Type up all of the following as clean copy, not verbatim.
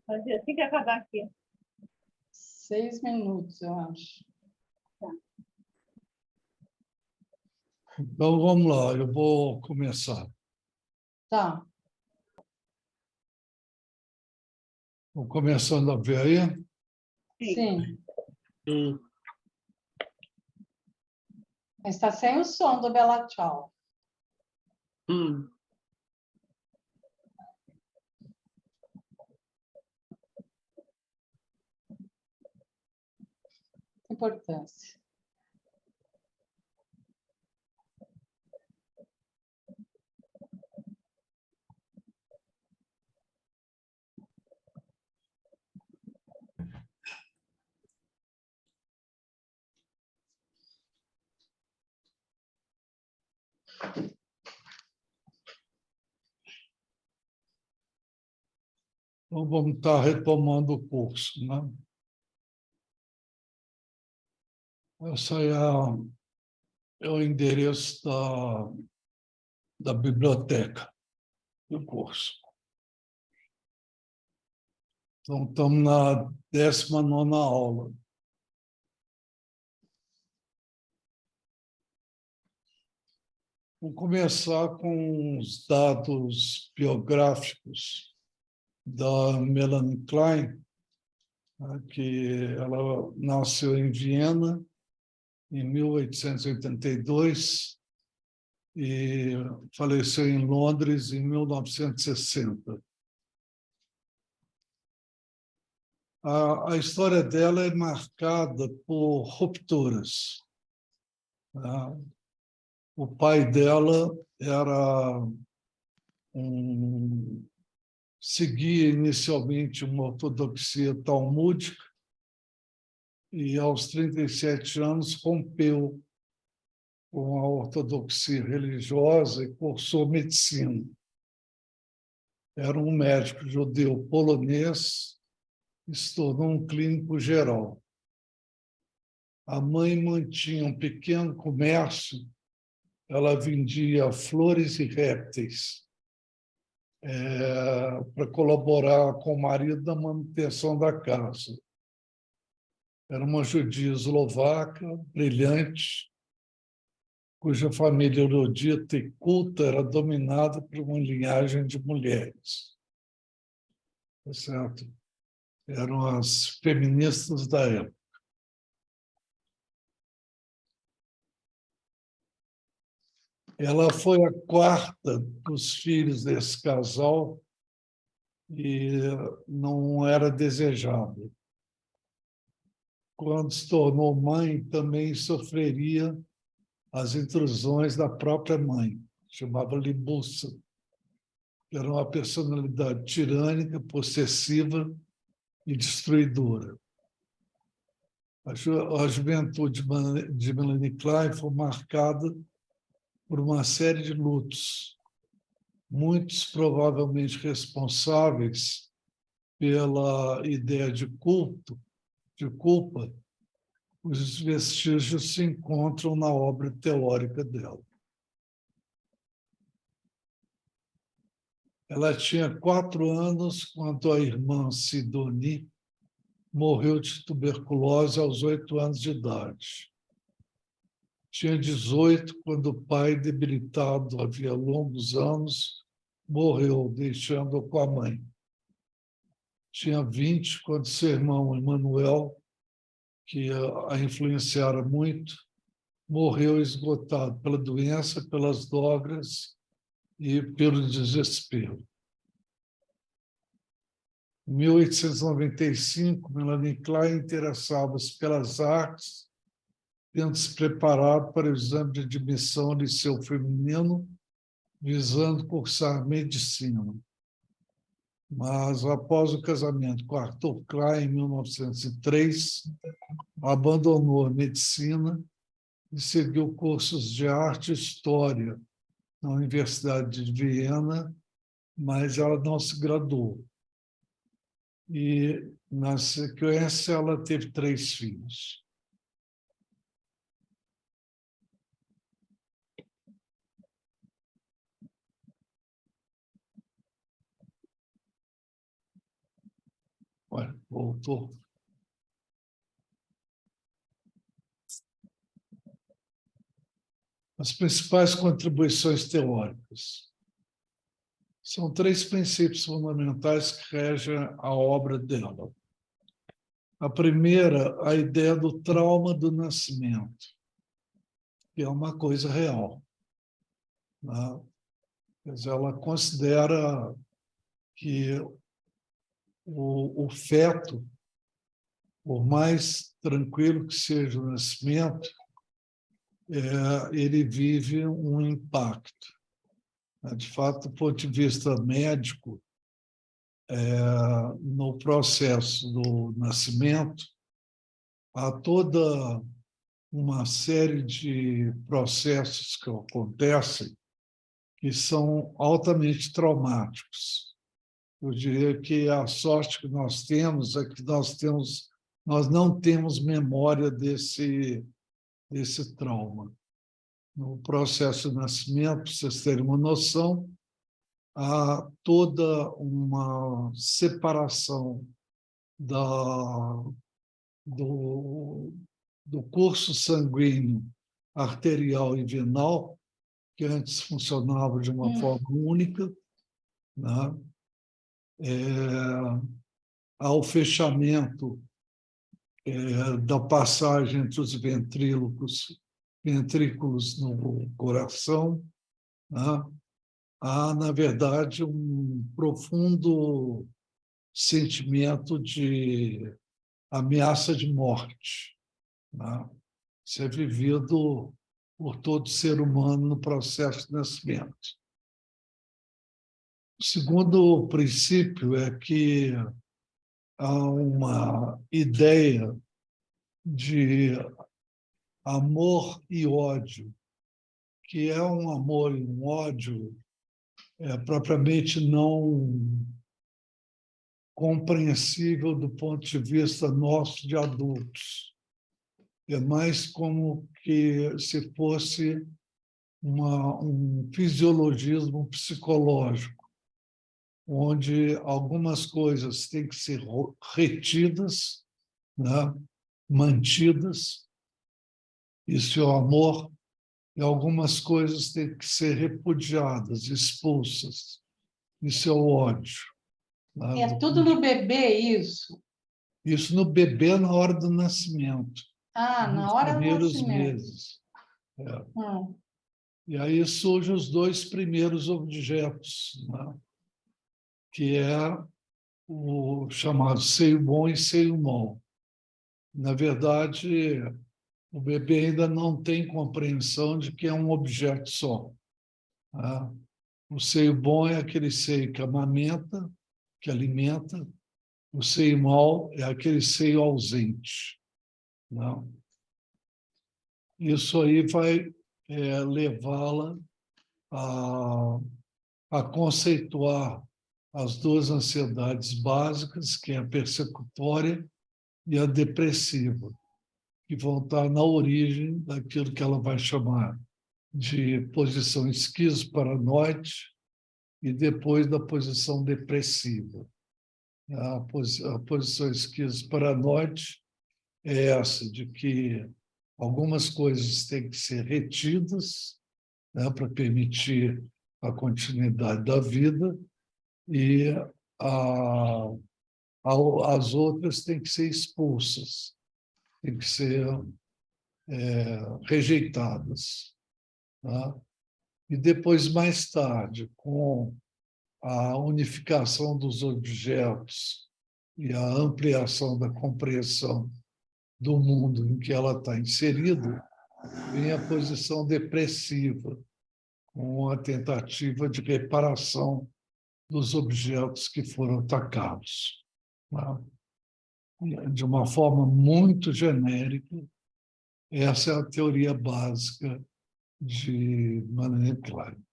Fazer assim que acabar aqui. 6 minutos, eu acho. Então, vamos lá, eu vou começar. Tá. Vou começando a ver aí. Sim. Sim. Mas está sem o som do Bela Tchau. Importância. Então, vamos estar retomando o curso, né? Esse é o endereço da biblioteca do curso. Então, estamos na 19ª aula. Vou começar com os dados biográficos da Melanie Klein, né, que ela nasceu em Viena em 1882 e faleceu em Londres em 1960. A história dela é marcada por rupturas, né? O pai dela seguia inicialmente uma ortodoxia talmúdica e, aos 37 anos, rompeu com a ortodoxia religiosa e cursou medicina. Era um médico judeu polonês e se tornou um clínico geral. A mãe mantinha um pequeno comércio, ela vendia flores e répteis para colaborar com o marido na manutenção da casa. Era uma judia eslovaca, brilhante, cuja família erudita e culta era dominada por uma linhagem de mulheres. Tá certo? Eram as feministas da época. Ela foi a quarta dos filhos desse casal e não era desejada. Quando se tornou mãe, também sofreria as intrusões da própria mãe, chamava Libussa. Era uma personalidade tirânica, possessiva e destruidora. A juventude de Melanie Klein foi marcada por uma série de lutos, muitos provavelmente responsáveis pela ideia de culpa. Os vestígios se encontram na obra teórica dela. Ela tinha 4 anos quando a irmã Sidonie morreu de tuberculose aos 8 anos de idade. Tinha 18 quando o pai, debilitado havia longos anos, morreu, deixando-a com a mãe. Tinha 20 quando seu irmão Emanuel, que a influenciara muito, morreu esgotado pela doença, pelas drogas e pelo desespero. Em 1895, Melanie Klein interessava-se pelas artes, tendo se preparado para o exame de admissão ao Liceu Feminino, visando cursar medicina. Mas, após o casamento com Arthur Klein, em 1903, abandonou a medicina e seguiu cursos de arte e história na Universidade de Viena, mas ela não se graduou. E, na sequência, ela teve 3 filhos. Voltou. As principais contribuições teóricas. São 3 princípios fundamentais que regem a obra dela. A primeira, a ideia do trauma do nascimento, que é uma coisa real, né? Quer dizer, ela considera que o feto, por mais tranquilo que seja o nascimento, ele vive um impacto. De fato, do ponto de vista médico, no processo do nascimento, há toda uma série de processos que acontecem que são altamente traumáticos. Eu diria que a sorte que nós temos é que nós não temos memória desse trauma. No processo de nascimento, para vocês terem uma noção, há toda uma separação do curso sanguíneo arterial e venal, que antes funcionava de uma forma única, né? Ao fechamento da passagem entre os ventrículos no coração, né? Há, na verdade, um profundo sentimento de ameaça de morte, né? Isso é vivido por todo ser humano no processo de nascimento. O segundo princípio é que há uma ideia de amor e ódio, que é um amor e um ódio propriamente não compreensível do ponto de vista nosso de adultos. É mais como que se fosse um fisiologismo psicológico, onde algumas coisas têm que ser retidas, né? Mantidas, isso é o amor, e algumas coisas têm que ser repudiadas, expulsas, isso é o ódio. Né? É tudo no bebê, isso? Isso no bebê na hora do nascimento, Na nos hora do primeiros nascimento. meses. Hum. E aí surgem os 2 primeiros objetos, né? Que é o chamado seio bom e seio mau. Na verdade, o bebê ainda não tem compreensão de que é um objeto só, né? O seio bom é aquele seio que amamenta, que alimenta. O seio mau é aquele seio ausente, né? Isso aí vai levá-la a conceituar as 2 ansiedades básicas, que é a persecutória e a depressiva, que vão estar na origem daquilo que ela vai chamar de posição esquizoparanoide e depois da posição depressiva. A posição esquizoparanoide é essa, de que algumas coisas têm que ser retidas, né, para permitir a continuidade da vida, e as outras têm que ser expulsas, têm que ser rejeitadas, tá? E depois, mais tarde, com a unificação dos objetos e a ampliação da compreensão do mundo em que ela está inserida, vem a posição depressiva, com a tentativa de reparação dos objetos que foram atacados, tá? De uma forma muito genérica, essa é a teoria básica de Melanie Klein.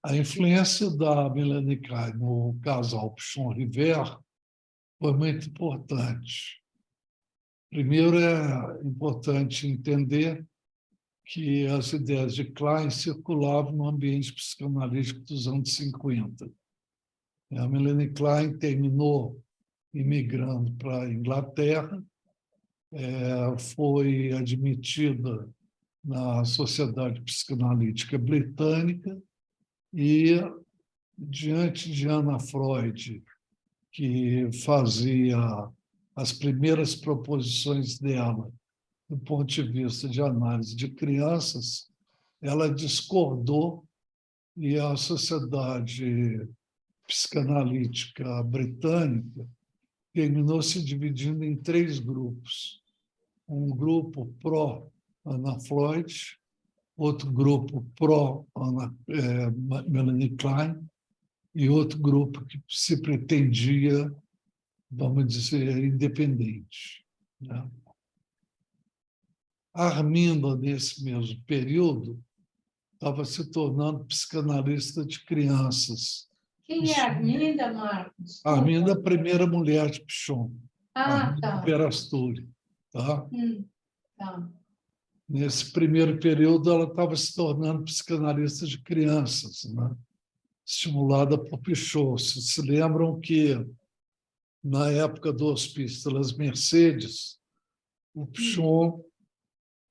A influência da Melanie Klein no casal Pichon-Rivière foi muito importante. Primeiro, é importante entender que as ideias de Klein circulavam no ambiente psicanalítico dos anos 50. A Melanie Klein terminou imigrando para a Inglaterra, foi admitida na Sociedade Psicanalítica Britânica e, diante de Anna Freud, que fazia as primeiras proposições dela do ponto de vista de análise de crianças, ela discordou e a Sociedade Psicanalítica Britânica terminou se dividindo em 3 grupos. Um grupo pró-Anna Freud, outro grupo pró-Melanie Klein e outro grupo que se pretendia, vamos dizer, independente, né? Arminda, nesse mesmo período, estava se tornando psicanalista de crianças. Quem é Arminda, Marcos? Arminda é a primeira mulher de Pichon, Arminda Tá. Perasturi. Tá? Tá. Nesse primeiro período, ela estava se tornando psicanalista de crianças, né? Estimulada por Pichon. Se lembram que, na época do Hospício das Mercedes, o Pichon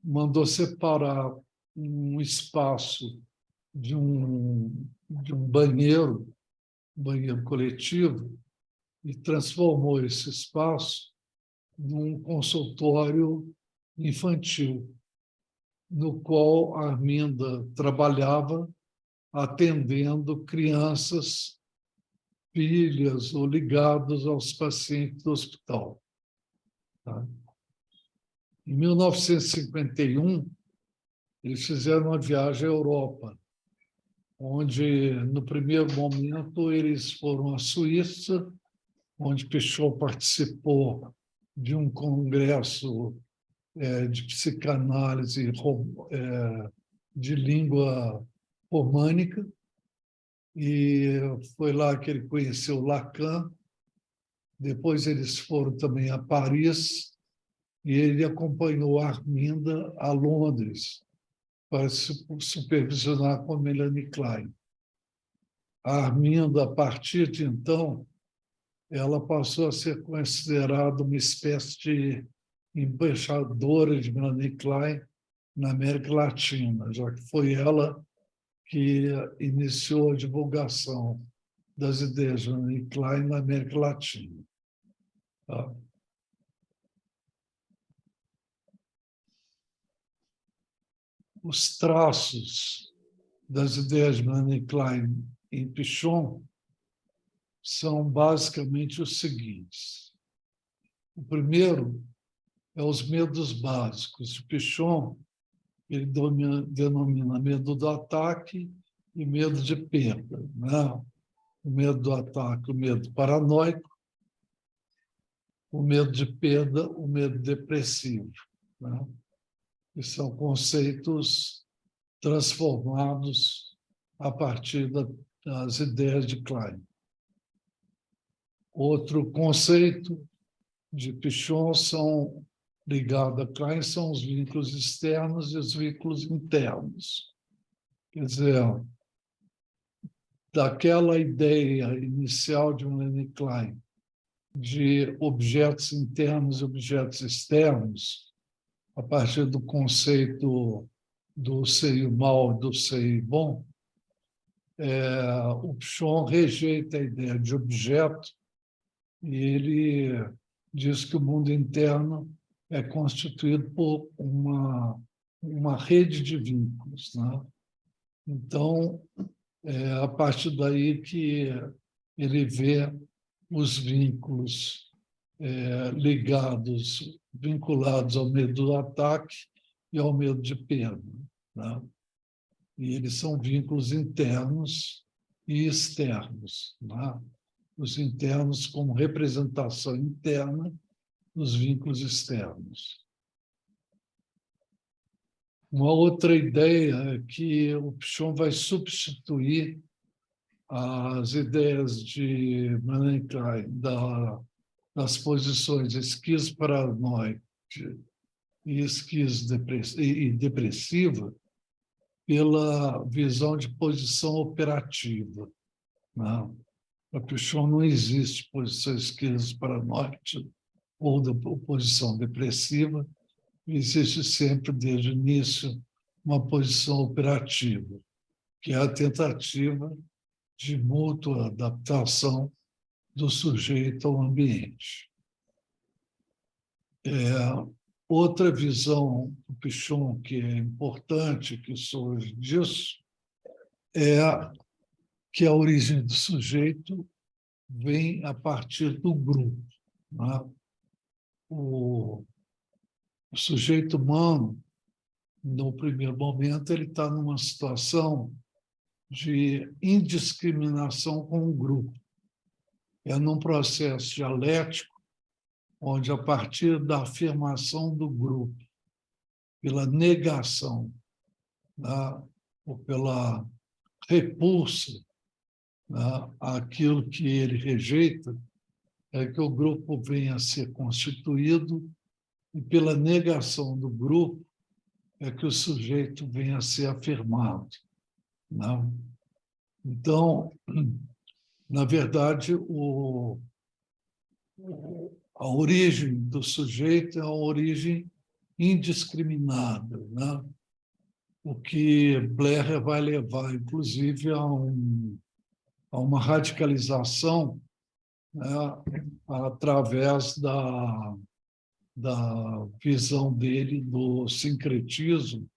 mandou separar um espaço de um banheiro coletivo, e transformou esse espaço num consultório infantil, no qual a Arminda trabalhava atendendo crianças, filhas ou ligados aos pacientes do hospital. Tá? Em 1951, eles fizeram uma viagem à Europa, onde, no primeiro momento, eles foram à Suíça, onde Pichon participou de um congresso de psicanálise de língua românica, e foi lá que ele conheceu Lacan. Depois eles foram também a Paris, e ele acompanhou Arminda a Londres para supervisionar com Melanie Klein. A Arminda, a partir de então, ela passou a ser considerada uma espécie de embaixadora de Melanie Klein na América Latina, já que foi ela que iniciou a divulgação das ideias de Melanie Klein na América Latina. Tá? Os traços das ideias de Melanie Klein em Pichon são basicamente os seguintes. O primeiro é os medos básicos. O Pichon ele denomina medo do ataque e medo de perda, né? O medo do ataque, o medo paranoico, o medo de perda, o medo depressivo, né? Que são conceitos transformados a partir das ideias de Klein. Outro conceito de Pichon ligado a Klein são os vínculos externos e os vínculos internos. Quer dizer, daquela ideia inicial de Melanie Klein de objetos internos e objetos externos, a partir do conceito do seio mal e do seio bom, o Pichon rejeita a ideia de objeto e ele diz que o mundo interno é constituído por uma rede de vínculos, né? Então, a partir daí que ele vê os vínculos vinculados ao medo do ataque e ao medo de perda, né? E eles são vínculos internos e externos, né? Os internos como representação interna dos vínculos externos. Uma outra ideia é que o Pichon vai substituir as ideias de Melanie Klein das posições esquizoparanoide e e depressiva pela visão de posição operativa. Né? Na Pichon não existe posição esquizoparanoide ou posição depressiva, existe sempre, desde o início, uma posição operativa, que é a tentativa de mútua adaptação do sujeito ao ambiente. Outra visão do Pichon que é importante, que surge disso, é que a origem do sujeito vem a partir do grupo. Né? O sujeito humano, no primeiro momento, ele está numa situação de indiscriminação com o grupo. É num processo dialético, onde, a partir da afirmação do grupo, pela negação, né, ou pela repulsa, né, àquilo que ele rejeita, é que o grupo vem a ser constituído, e pela negação do grupo é que o sujeito vem a ser afirmado. Né? Então, na verdade, a origem do sujeito é uma origem indiscriminada, né? O que Blair vai levar, inclusive, a uma radicalização, né, através da visão dele do sincretismo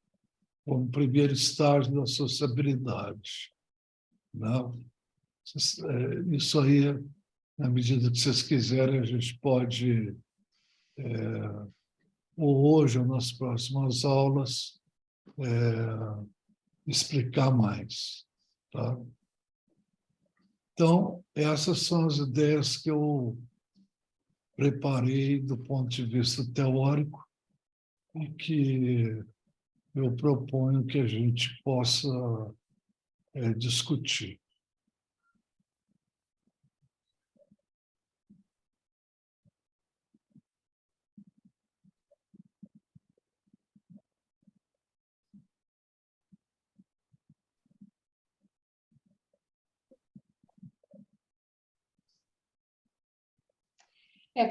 como primeiro estágio da sociabilidade. Né? Isso aí, na medida que vocês quiserem, a gente pode, ou hoje, ou nas próximas aulas, explicar mais. Tá? Então, essas são as ideias que eu preparei do ponto de vista teórico e que eu proponho que a gente possa discutir.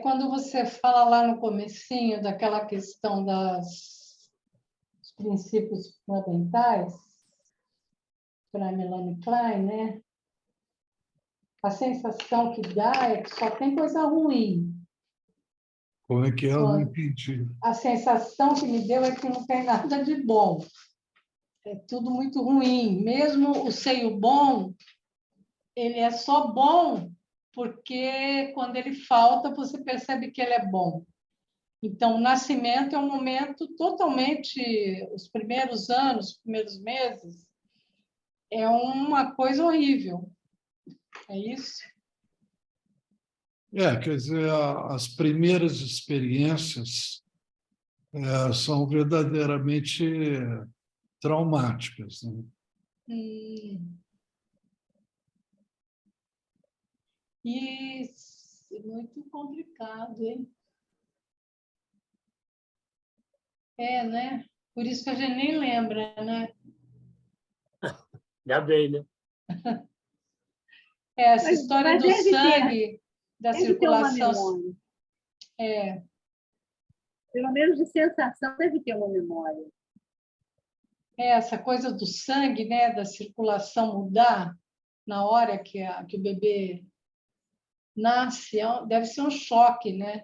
Quando você fala lá no comecinho daquela questão dos princípios fundamentais, para Melanie Klein, né? A sensação que dá é que só tem coisa ruim. Como é que é? Eu não entendi. A sensação que me deu é que não tem nada de bom. É tudo muito ruim. Mesmo o seio bom, ele é só bom porque, quando ele falta, você percebe que ele é bom. Então, o nascimento é um momento totalmente... Os primeiros anos, os primeiros meses, é uma coisa horrível. É isso? Quer dizer, as primeiras experiências são verdadeiramente traumáticas. Né? Isso, é muito complicado, hein? Né? Por isso que a gente nem lembra, né? Já bem, né? Essa história do sangue, da circulação. Pelo menos de sensação, deve ter uma memória. Essa coisa do sangue, né? Da circulação mudar na hora que o bebê nasce, deve ser um choque, né?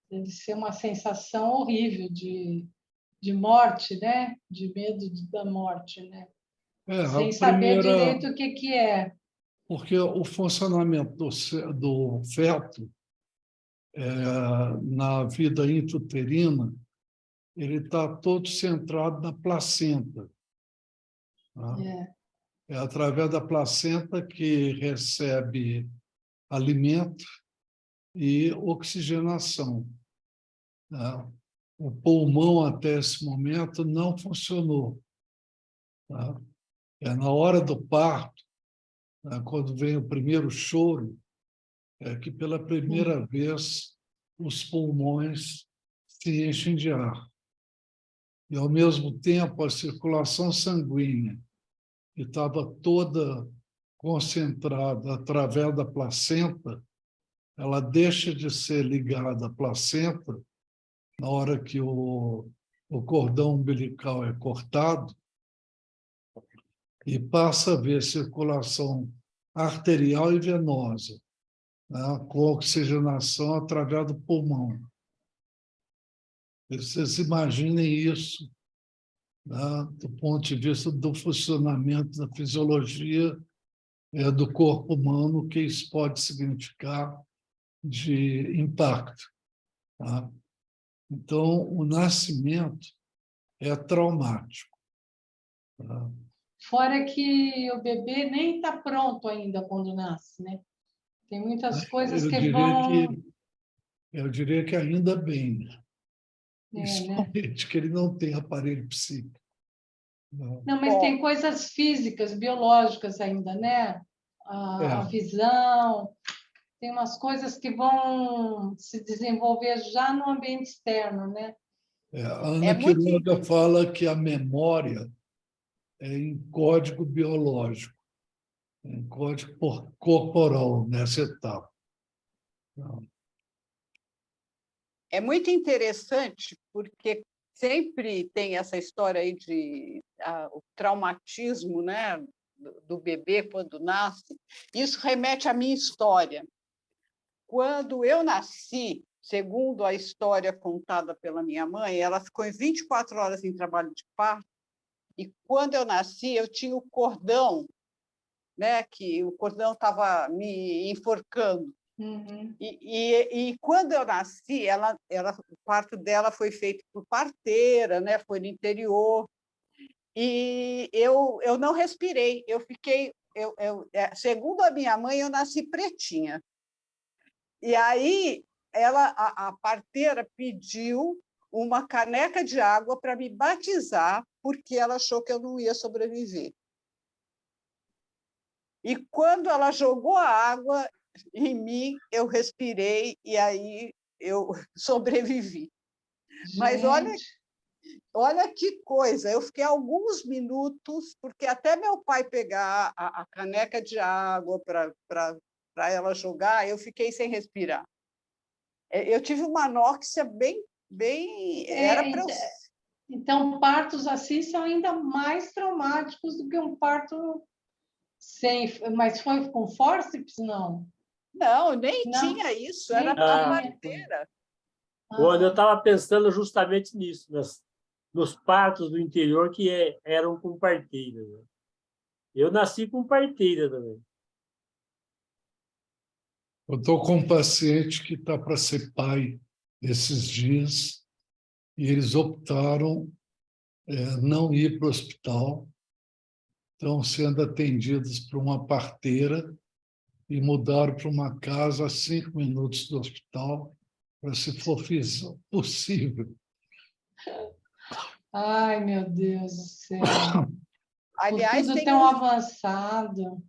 Deve ser uma sensação horrível de morte, né? De medo da morte, né? Sem saber direito o que é. Porque o funcionamento do feto na vida intrauterina, ele está todo centrado na placenta. Tá? É através da placenta que recebe alimento e oxigenação. Tá? O pulmão, até esse momento, não funcionou. Tá? Na hora do parto, quando vem o primeiro choro, que pela primeira vez os pulmões se enchem de ar. E, ao mesmo tempo, a circulação sanguínea, que estava toda concentrada através da placenta, ela deixa de ser ligada à placenta na hora que o cordão umbilical é cortado e passa a haver circulação arterial e venosa, né, com oxigenação através do pulmão. Vocês imaginem isso, né, do ponto de vista do funcionamento da fisiologia do corpo humano, o que isso pode significar de impacto. Tá? Então, o nascimento é traumático. Tá? Fora que o bebê nem está pronto ainda quando nasce, né? Tem muitas coisas que vão... Eu diria que ainda bem, né? principalmente que ele não tem aparelho psíquico. Não, mas tem coisas físicas, biológicas ainda, né? A visão, tem umas coisas que vão se desenvolver já no ambiente externo, né? A Ana Quiroga fala que a memória é em código biológico, em código corporal nessa etapa. É muito interessante, porque sempre tem essa história aí de o traumatismo, né, do bebê quando nasce. Isso remete à minha história. Quando eu nasci, segundo a história contada pela minha mãe, ela ficou em 24 horas em trabalho de parto, e quando eu nasci, eu tinha o cordão, né, que o cordão estava me enforcando. Uhum. E quando eu nasci, o parto dela foi feito por parteira, né? Foi no interior, e eu não respirei, eu fiquei, segundo a minha mãe, eu nasci pretinha. E aí a parteira pediu uma caneca de água para me batizar, porque ela achou que eu não ia sobreviver. E quando ela jogou a água em mim, eu respirei e aí eu sobrevivi. Gente. Mas olha que coisa, eu fiquei alguns minutos, porque até meu pai pegar a caneca de água para ela jogar, eu fiquei sem respirar. Eu tive uma anóxia bem... era para eu... Então, partos assim são ainda mais traumáticos do que um parto sem... Mas foi com fórceps, não? Não, nem Não, tinha isso, nem era a parteira. Quando eu estava pensando justamente nisso, nos partos do interior que eram com parteira. Né? Eu nasci com parteira também. Eu estou com um paciente que está para ser pai esses dias e eles optaram não ir para o hospital, estão sendo atendidos por uma parteira e mudaram para uma casa a 5 minutos do hospital para, se for possível. Ai, meu Deus do céu. Aliás, tudo tem tão avançado.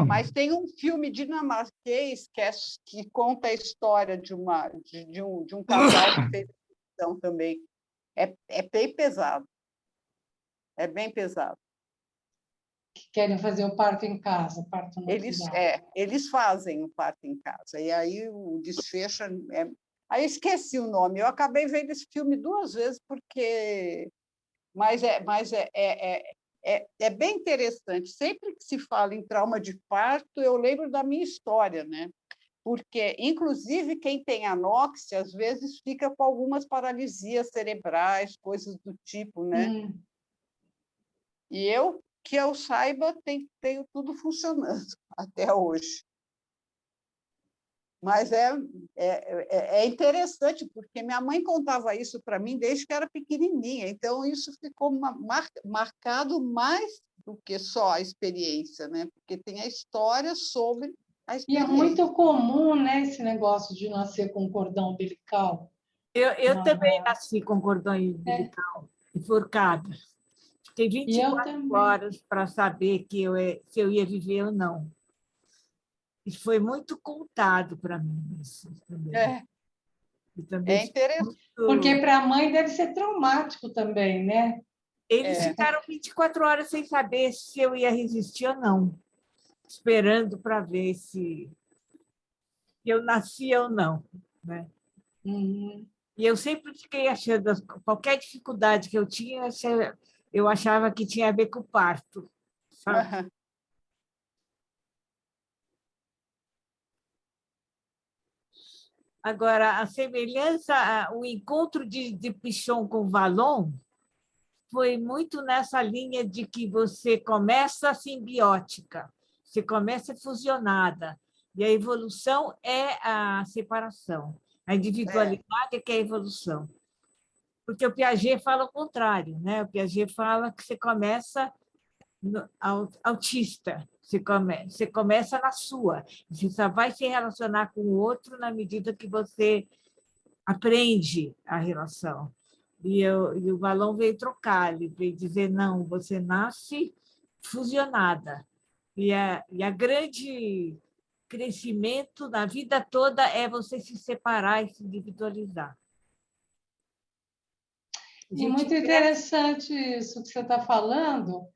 Mas tem um filme dinamarquês que conta a história de um casal que fez adoção também. É bem pesado. É bem pesado. Que querem fazer o parto em casa, parto natural. Eles fazem o parto em casa. E aí o desfecho Aí esqueci o nome. Eu acabei vendo esse filme 2 vezes, porque... Mas é bem interessante. Sempre que se fala em trauma de parto, eu lembro da minha história, né? Porque, inclusive, quem tem anóxia, às vezes, fica com algumas paralisias cerebrais, coisas do tipo, né? E que eu saiba, tenho tudo funcionando até hoje. Mas é interessante, porque minha mãe contava isso para mim desde que era pequenininha, então isso ficou marcado mais do que só a experiência, né? Porque tem a história sobre a experiência. E é muito comum, né, esse negócio de nascer com cordão umbilical. Eu também nasci com cordão umbilical, enforcada. Fiquei 24 horas para saber se eu ia viver ou não. E foi muito contado para mim isso também. E também É interessante. Porque para a mãe deve ser traumático também, né? Eles ficaram 24 horas sem saber se eu ia resistir ou não, esperando para ver se eu nascia ou não, né? Uhum. E eu sempre fiquei achando, qualquer dificuldade que eu tinha, eu achava que tinha a ver com o parto, sabe? Agora, a semelhança, o encontro de Pichon com Vallon foi muito nessa linha de que você começa simbiótica, você começa fusionada, e a evolução é a separação, a individualidade é que é a evolução. Porque o Piaget fala o contrário, né? O Piaget fala que você começa autista, você começa na sua, você só vai se relacionar com o outro na medida que você aprende a relação. E o Vallon veio trocar, ele veio dizer, não, você nasce fusionada. E a grande crescimento na vida toda é você se separar e se individualizar. E muito interessante isso que você está falando,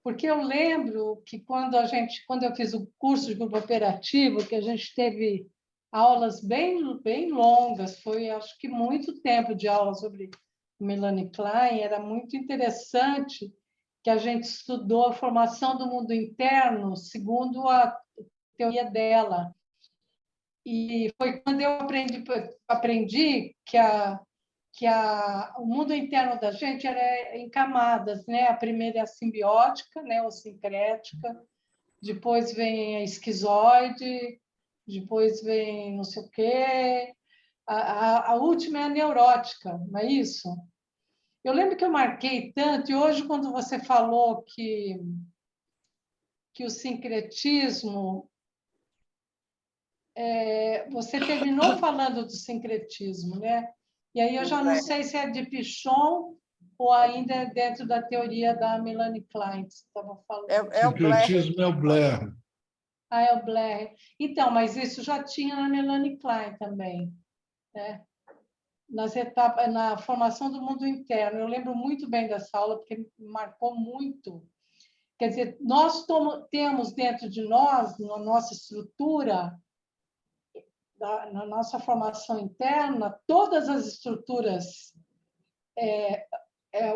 porque eu lembro que quando eu fiz o curso de grupo operativo, que a gente teve aulas bem longas, foi acho que muito tempo de aula sobre Melanie Klein, era muito interessante que a gente estudou a formação do mundo interno segundo a teoria dela. E foi quando eu aprendi que o mundo interno da gente era em camadas, né? A primeira é a simbiótica, né? Ou sincrética, depois vem a esquizoide, depois vem não sei o quê, a última é a neurótica, não é isso? Eu lembro que eu marquei tanto, e hoje, quando você falou que o sincretismo, você terminou falando do sincretismo, né? E aí eu já não sei se é de Pichon ou ainda é dentro da teoria da Melanie Klein, que você estava falando. É o Blair. Sincretismo é o Blair. Ah, é o Blair. Então, mas isso já tinha na Melanie Klein também, né? Nas etapas, na formação do mundo interno. Eu lembro muito bem dessa aula, porque me marcou muito. Quer dizer, nós temos dentro de nós, na nossa estrutura, na nossa formação interna, todas as estruturas.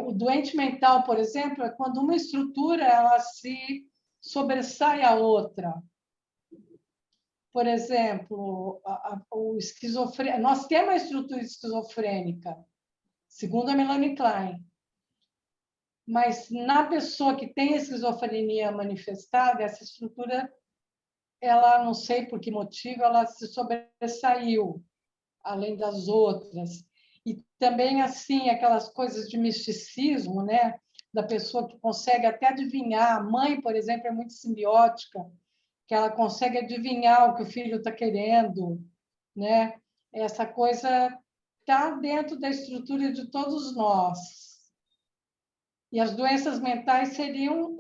O doente mental, por exemplo, é quando uma estrutura ela se sobressai à outra. Por exemplo, o esquizofrênico. Nós temos a estrutura esquizofrênica, segundo a Melanie Klein. Mas na pessoa que tem a esquizofrenia manifestada, essa estrutura, ela, não sei por que motivo, ela se sobressaiu, além das outras. E também, assim, aquelas coisas de misticismo, né? Da pessoa que consegue até adivinhar. A mãe, por exemplo, é muito simbiótica, que ela consegue adivinhar o que o filho está querendo, né? Essa coisa está dentro da estrutura de todos nós. E as doenças mentais seriam,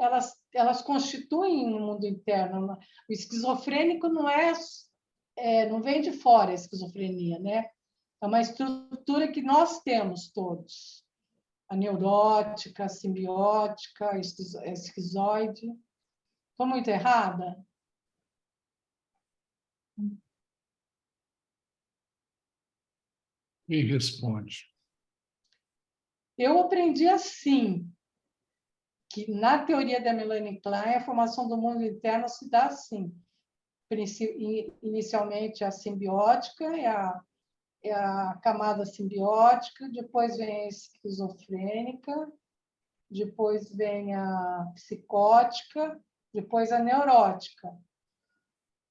elas constituem no mundo interno. O esquizofrênico não vem de fora a esquizofrenia, né? É uma estrutura que nós temos todos. A neurótica, a simbiótica, a esquizoide. Estou muito errada? Quem responde? Eu aprendi assim, que na teoria da Melanie Klein, a formação do mundo interno se dá assim. Inicialmente a simbiótica, é a camada simbiótica, depois vem a esquizofrênica, depois vem a psicótica, depois a neurótica.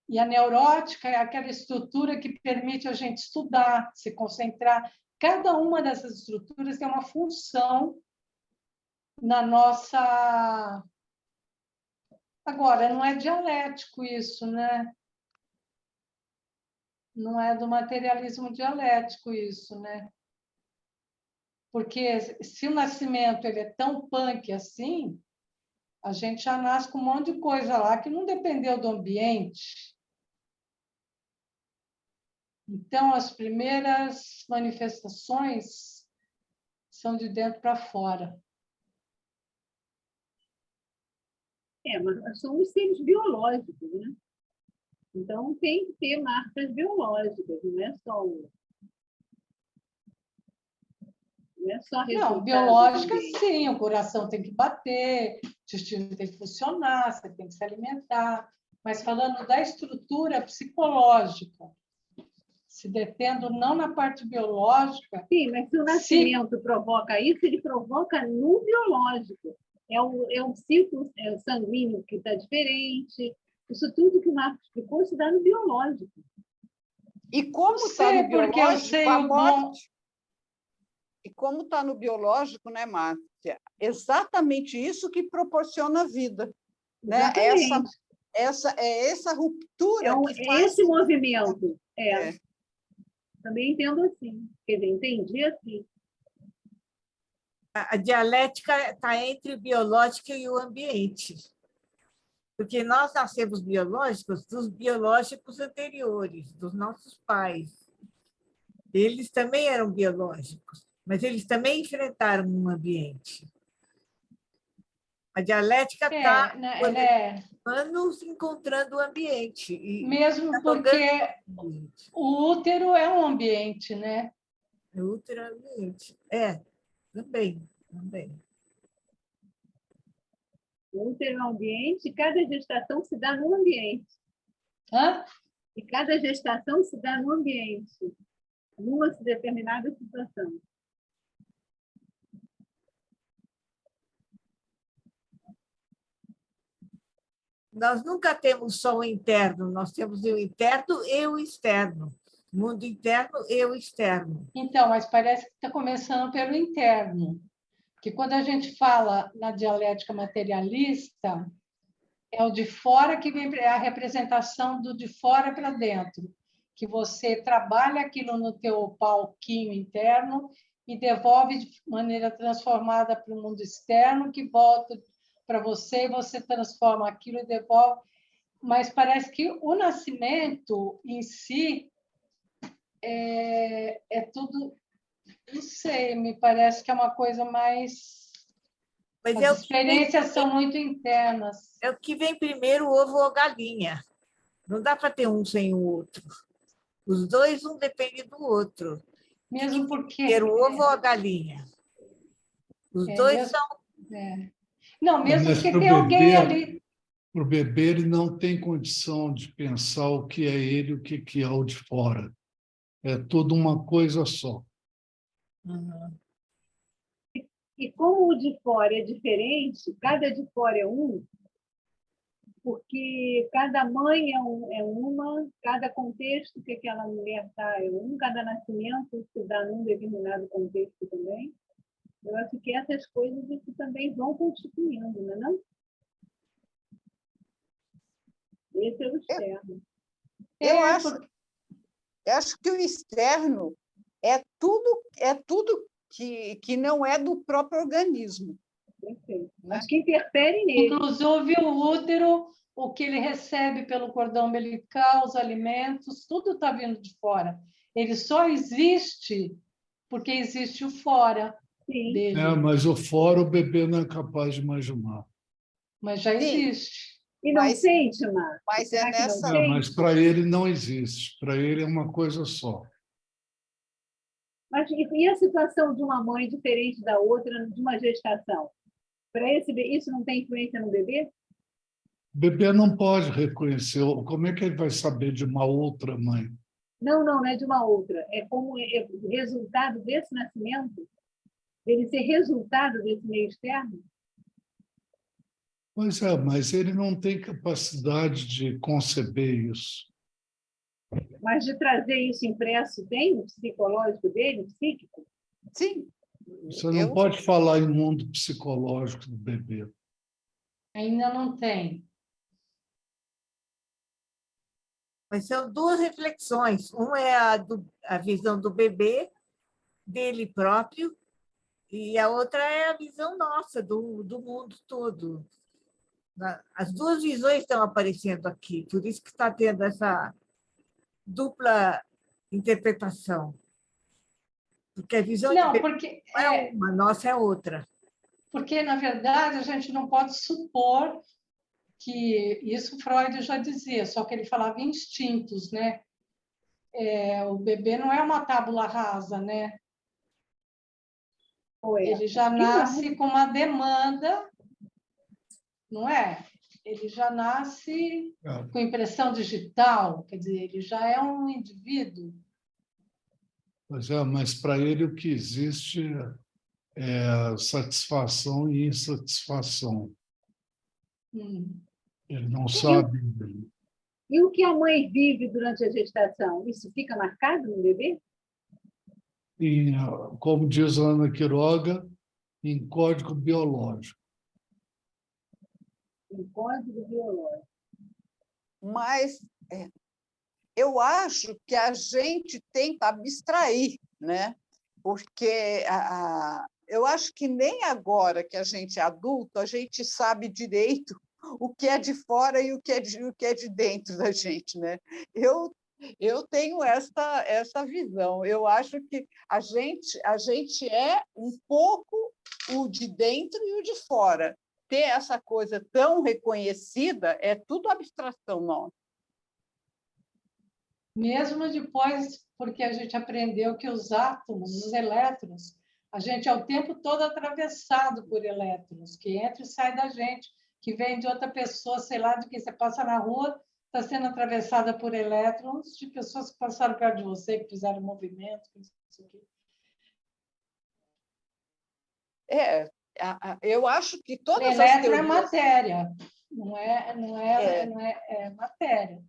E a neurótica é aquela estrutura que permite a gente estudar, se concentrar. Cada uma dessas estruturas tem uma função na nossa... Agora, não é dialético isso, né? Não é do materialismo dialético isso, né? Porque se o nascimento ele é tão punk assim, a gente já nasce com um monte de coisa lá que não dependeu do ambiente. Então, as primeiras manifestações são de dentro para fora. Mas nós somos seres biológicos, né? Então, tem que ter marcas biológicas, não é só Não, resultado biológica, também. sim, o coração tem que bater, o intestino tem que funcionar, você tem que se alimentar. Mas falando da estrutura psicológica, se detendo não na parte biológica. Sim, mas se o nascimento provoca isso, ele provoca no biológico. É o ciclo sanguíneo que está diferente. Isso tudo que o Marcos explicou se dá no biológico. E como está no porque eu biológico, sei a o morte. bom. E como está no biológico, né, Márcia? Exatamente isso que proporciona a vida. Né? Essa ruptura que faz... esse movimento. É. Também entendo assim. Quer dizer, entendi assim. A dialética está entre o biológico e o ambiente. Porque nós nascemos biológicos dos biológicos anteriores, dos nossos pais. Eles também eram biológicos, mas eles também enfrentaram um ambiente. A dialética está humanos encontrando o ambiente. Mesmo porque o útero é um ambiente, né? O útero é um ambiente. Também. O útero é um ambiente, cada gestação se dá num ambiente. Hã? E cada gestação se dá num ambiente, numa determinada situação. Nós nunca temos só o interno, nós temos o interno e o externo. Mundo interno e o externo. Então, mas parece que está começando pelo interno. Porque quando a gente fala na dialética materialista, é o de fora que vem a representação do de fora para dentro, que você trabalha aquilo no teu palquinho interno e devolve de maneira transformada para o mundo externo, que volta para você e você transforma aquilo e devolve. Mas parece que o nascimento em si é tudo, não sei, me parece que é uma coisa mais... Mas As experiências são muito internas. É o que vem primeiro, o ovo ou a galinha. Não dá para ter um sem o outro. Os dois, um depende do outro. Mesmo porque... Ter o ovo ou a galinha. Os dois mesmo, são... Não, mesmo mas porque tem alguém ali... Para o bebê, ele não tem condição de pensar o que é ele e o que é o de fora. É tudo uma coisa só. Uhum. E como o de fora é diferente, cada de fora é um, porque cada mãe é uma, cada contexto que aquela mulher está é um, cada nascimento se dá num determinado contexto também. Eu acho que essas coisas isso também vão constituindo, não é não? Esse é o externo. Eu acho que o externo é tudo que não é do próprio organismo. Perfeito. Mas que interfere nele. Inclusive o útero, o que ele recebe pelo cordão umbilical, os alimentos, tudo está vindo de fora. Ele só existe porque existe o fora dele. Mas o fora o bebê não é capaz de imaginar. Mas já existe. E não sente, Marcos? Mas Será que não sente? Mas para ele não existe. Para ele é uma coisa só. Mas e a situação de uma mãe diferente da outra, de uma gestação? Para isso não tem influência no bebê? O bebê não pode reconhecer. Como é que ele vai saber de uma outra mãe? Não é de uma outra. É como o resultado desse nascimento, ele ser resultado desse meio externo? Pois é, mas ele não tem capacidade de conceber isso. Mas de trazer isso impresso tem no psicológico dele, psíquico? Sim. Você não pode falar em mundo psicológico do bebê. Ainda não tem. Mas são duas reflexões. Uma é a visão do bebê, dele próprio, e a outra é a visão nossa, do mundo todo. As duas visões estão aparecendo aqui, por isso que está tendo essa dupla interpretação. Porque a visão de Não, bebê porque, não é uma, a nossa é outra. porque, na verdade, a gente não pode supor que isso Freud já dizia, só que ele falava em instintos, né? O bebê não é uma tábula rasa, né? Ele já nasce com uma demanda, não é? Ele já nasce com impressão digital, quer dizer, ele já é um indivíduo. Pois é, mas para ele o que existe é satisfação e insatisfação. Ele não sabe. E o que a mãe vive durante a gestação? Isso fica marcado no bebê? E, como diz a Ana Quiroga, em código biológico. Em código biológico. Mas eu acho que a gente tem que abstrair, né? Porque eu acho que nem agora que a gente é adulto, a gente sabe direito o que é de fora e o que é de dentro da gente, né? Eu tenho essa visão. Eu acho que a gente é um pouco o de dentro e o de fora. Ter essa coisa tão reconhecida é tudo abstração nossa. Mesmo depois, porque a gente aprendeu que os átomos, os elétrons, a gente é o tempo todo atravessado por elétrons, que entra e sai da gente, que vem de outra pessoa, sei lá, de que você passa na rua, está sendo atravessada por elétrons de pessoas que passaram perto de você, que fizeram movimento, isso aqui. Eu acho que todas as elétron teorias... é matéria, não é matéria.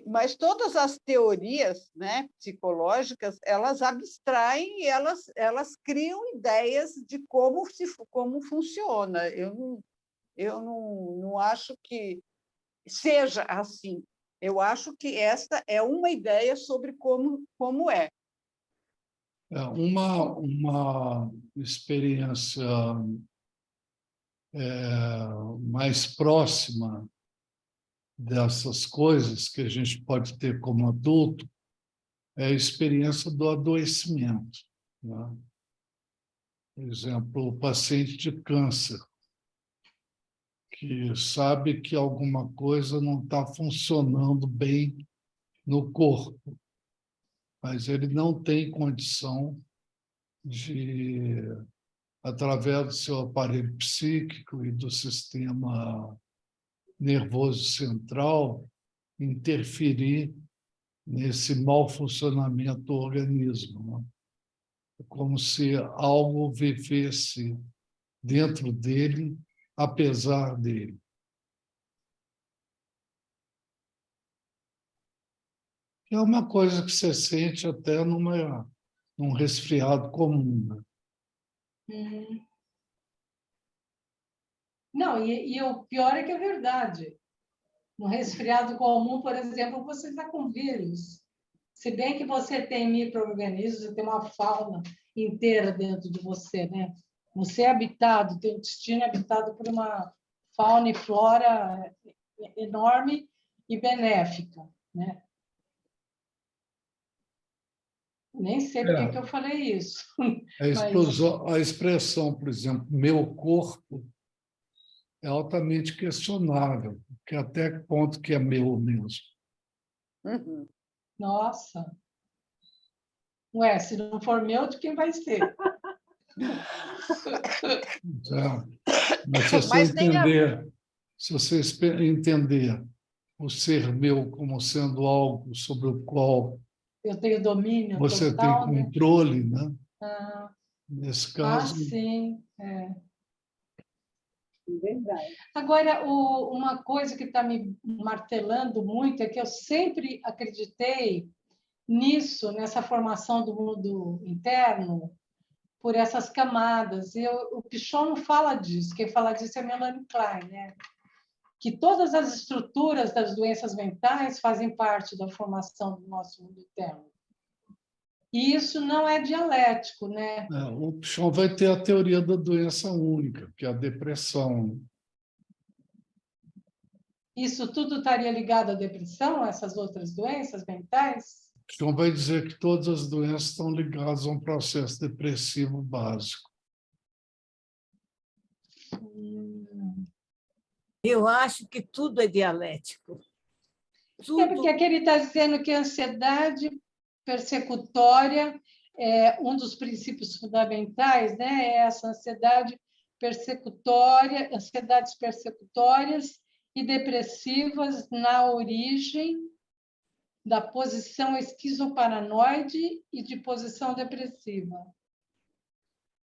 Mas todas as teorias, né, psicológicas, elas abstraem e elas criam ideias de como funciona. Eu não acho que seja assim. Eu acho que esta é uma ideia sobre como é. Uma experiência mais próxima dessas coisas que a gente pode ter como adulto é a experiência do adoecimento, né? Por exemplo, o paciente de câncer, que sabe que alguma coisa não está funcionando bem no corpo, mas ele não tem condição de, através do seu aparelho psíquico e do sistema nervoso central, interferir nesse mau funcionamento do organismo, né? É como se algo vivesse dentro dele, apesar dele. É uma coisa que você sente até num resfriado comum, né? Não, e o pior é que é verdade. No resfriado comum, por exemplo, você está com vírus. Se bem que você tem micro-organismos, você tem uma fauna inteira dentro de você, né? Você é habitado, teu intestino é habitado por uma fauna e flora enorme e benéfica, né? Nem sei por que eu falei isso. A expressão, por exemplo, meu corpo, é altamente questionável, porque até que ponto que é meu mesmo. Uhum. Nossa! Ué, se não for meu, de quem vai ser? Mas se você entender o ser meu como sendo algo sobre o qual eu tenho domínio você total, tem controle, né? Nesse caso... sim. Verdade. Agora, uma coisa que está me martelando muito é que eu sempre acreditei nisso, nessa formação do mundo interno, por essas camadas. O Pichon não fala disso, quem fala disso é Melanie Klein, né? Que todas as estruturas das doenças mentais fazem parte da formação do nosso mundo interno. E isso não é dialético, né? O Pichon vai ter a teoria da doença única, que é a depressão. Isso tudo estaria ligado à depressão, a essas outras doenças mentais? Então, vai dizer que todas as doenças estão ligadas a um processo depressivo básico. Eu acho que tudo é dialético. É porque aqui ele está dizendo que a ansiedade persecutória é um dos princípios fundamentais, né? É essa ansiedade persecutória, ansiedades persecutórias e depressivas na origem da posição esquizoparanoide e de posição depressiva.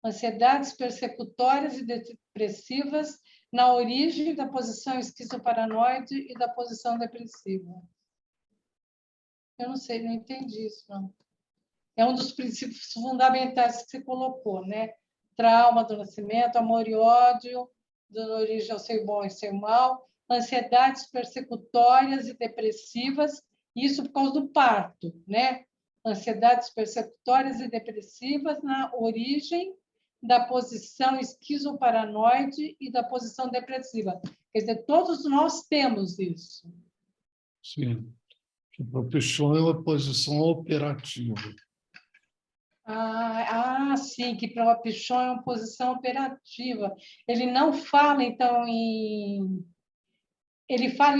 Ansiedades persecutórias e depressivas na origem da posição esquizoparanoide e da posição depressiva. Eu não sei, não entendi isso, não. É um dos princípios fundamentais que você colocou, né? Trauma do nascimento, amor e ódio, dando origem ao ser bom e ser mal, ansiedades persecutórias e depressivas, isso por causa do parto, né? Ansiedades persecutórias e depressivas na origem da posição esquizoparanoide e da posição depressiva. Quer dizer, todos nós temos isso. Sim. Para o Pichon é uma posição operativa. Sim, que para o Pichon é uma posição operativa. Ele não fala, então, Ele fala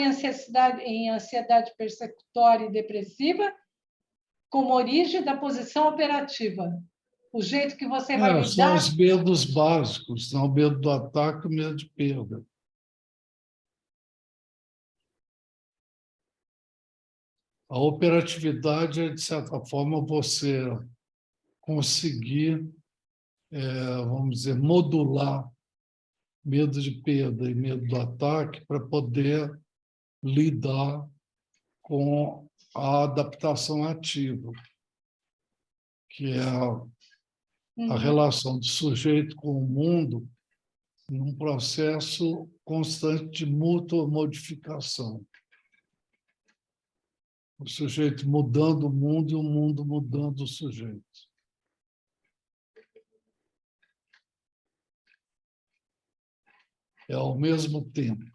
em ansiedade persecutória e depressiva como origem da posição operativa. O jeito que você vai São lidar... os medos básicos, são o medo do ataque e o medo de perda. A operatividade é, de certa forma, você conseguir, vamos dizer, modular medo de perda e medo do ataque para poder lidar com a adaptação ativa, que é a relação do sujeito com o mundo num processo constante de mútua modificação. O sujeito mudando o mundo e o mundo mudando o sujeito. É ao mesmo tempo.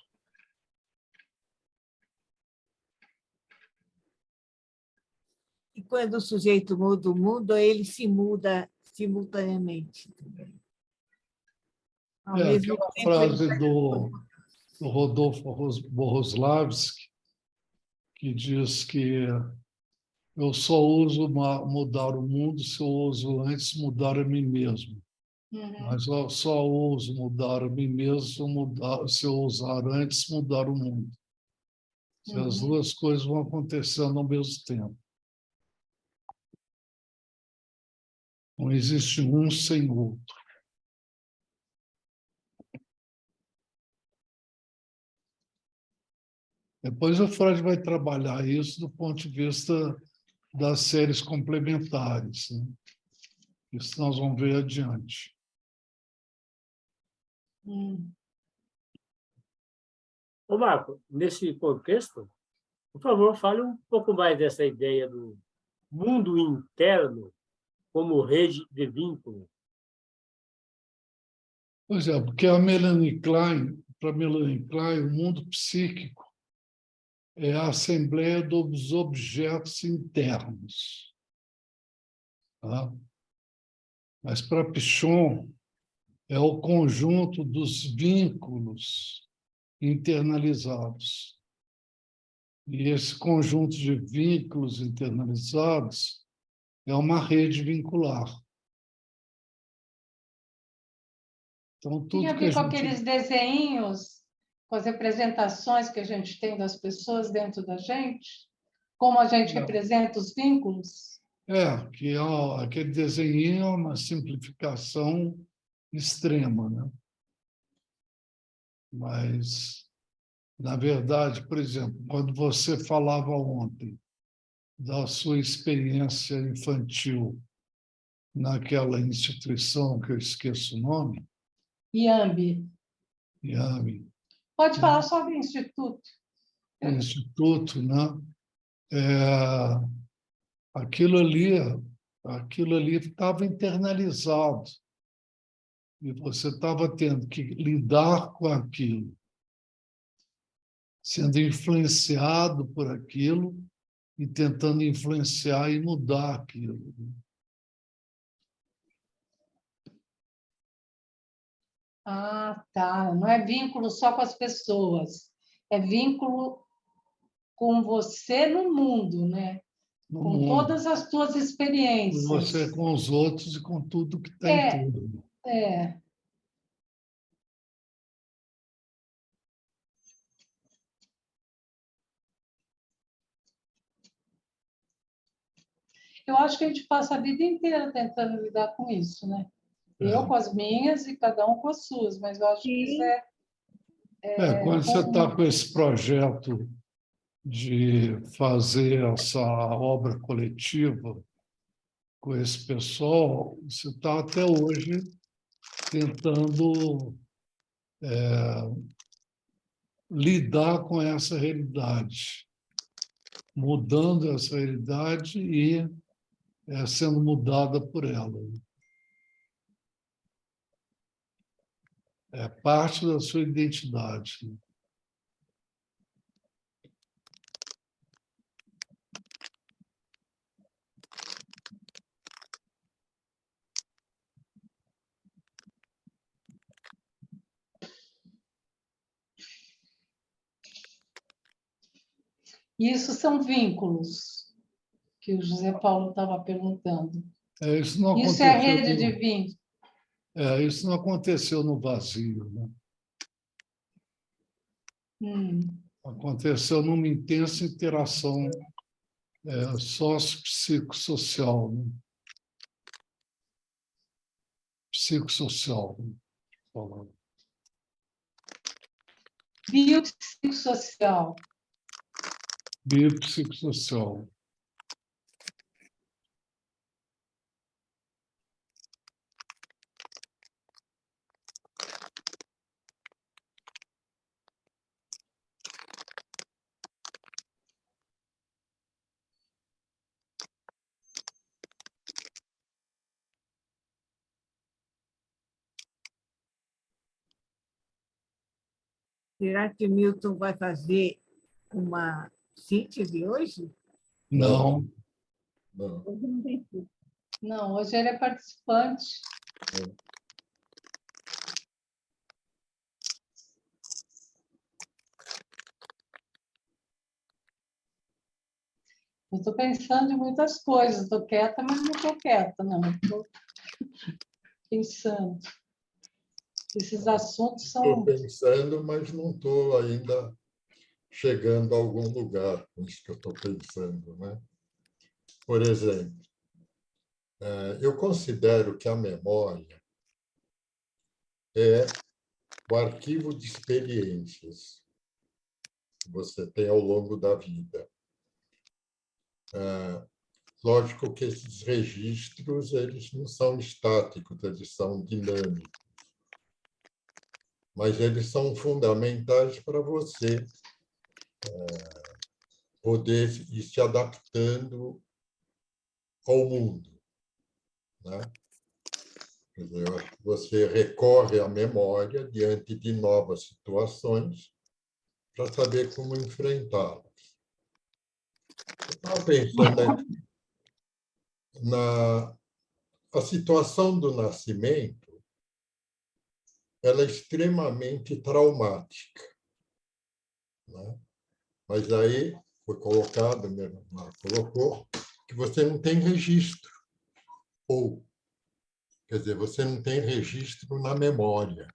E quando o sujeito muda o mundo, ele se muda simultaneamente também. Ao mesmo Aquela tempo, frase do Rodolfo Bohuslavski, que diz que eu só uso mudar o mundo se eu uso antes mudar a mim mesmo. Mas eu só uso mudar a mim mesmo se eu usar antes mudar o mundo. Se as duas coisas vão acontecendo ao mesmo tempo. Não existe um sem o outro. Depois o Freud vai trabalhar isso do ponto de vista das séries complementares, né? Isso nós vamos ver adiante. Ô, Marco, nesse contexto, por favor, fale um pouco mais dessa ideia do mundo interno como rede de vínculo. Pois é, porque a Melanie Klein, para Melanie Klein, o mundo psíquico é a assembleia dos objetos internos. Tá? Mas para Pichon é o conjunto dos vínculos internalizados. E esse conjunto de vínculos internalizados é uma rede vincular. Então, Tem a tudo que a ver com gente... aqueles desenhos, com as representações que a gente tem das pessoas dentro da gente, como a gente representa os vínculos. Que aquele desenho é uma simplificação extrema, né? Mas, na verdade, por exemplo, quando você falava ontem da sua experiência infantil naquela instituição, que eu esqueço o nome, IAMB. IAME, Pode falar sobre o Instituto. Instituto, né? Aquilo ali estava internalizado e você estava tendo que lidar com aquilo, sendo influenciado por aquilo e tentando influenciar e mudar aquilo. Ah, tá. Não é vínculo só com as pessoas, é vínculo com você no mundo, né? No Com mundo, todas as tuas com experiências. você, com os outros e com tudo que está em É, tudo. é. Eu acho que a gente passa a vida inteira tentando lidar com isso, né? Eu com as minhas e cada um com as suas, mas eu acho que isso Sim. Quando você está comum. com esse projeto de fazer essa obra coletiva com esse pessoal, você está até hoje tentando lidar com essa realidade, mudando essa realidade e sendo mudada por ela. É parte da sua identidade. Isso são vínculos, que o José Paulo estava perguntando. Isso não Isso é a aconteceu rede de vínculos. isso não aconteceu no vazio, né? Aconteceu numa intensa interação sócio-psicossocial, né? Psicossocial, né? Falando. Biopsicossocial. Biopsicossocial. Será que o Milton vai fazer uma síntese hoje? Não. Não. Hoje não tem tudo. Não, hoje ele é participante. Eu estou pensando em muitas coisas. Estou quieta, mas não estou quieta, não. Estou pensando. Esses assuntos Estou são... pensando, mas não estou ainda chegando a algum lugar com isso que eu estou pensando, né? Por exemplo, eu considero que a memória é o arquivo de experiências que você tem ao longo da vida. Lógico que esses registros eles não são estáticos, eles são dinâmicos, mas eles são fundamentais para você poder ir se adaptando ao mundo, né? Quer dizer, você recorre à memória diante de novas situações para saber como enfrentá-las. Eu estava pensando a situação do nascimento, ela é extremamente traumática, né? Mas aí foi colocado, mesmo, colocou, que você não tem registro, ou, quer dizer, você não tem registro na memória,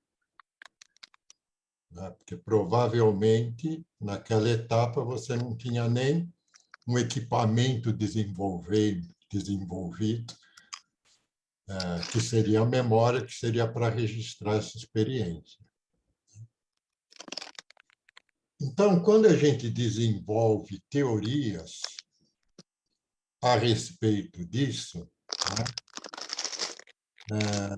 né? Porque provavelmente naquela etapa você não tinha nem um equipamento desenvolvido, que seria a memória, que seria para registrar essa experiência. Então, quando a gente desenvolve teorias a respeito disso, né,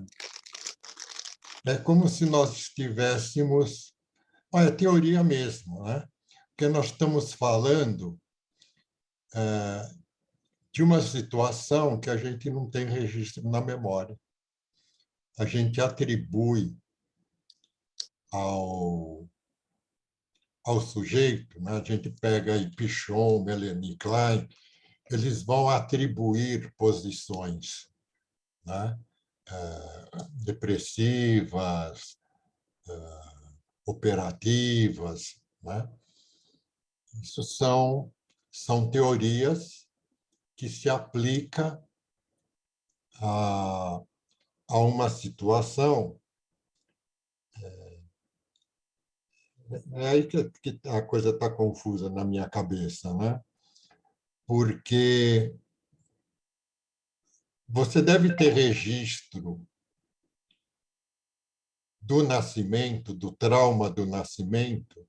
é como se nós estivéssemos... É teoria mesmo, né? Porque nós estamos falando de uma situação que a gente não tem registro na memória. A gente atribui ao ao sujeito, né? A gente pega aí Pichon, Melanie Klein, eles vão atribuir posições, né? Depressivas, operativas, né? Isso são teorias que se aplicam a uma situação. É aí que a coisa está confusa na minha cabeça, né? Porque você deve ter registro do nascimento, do trauma do nascimento,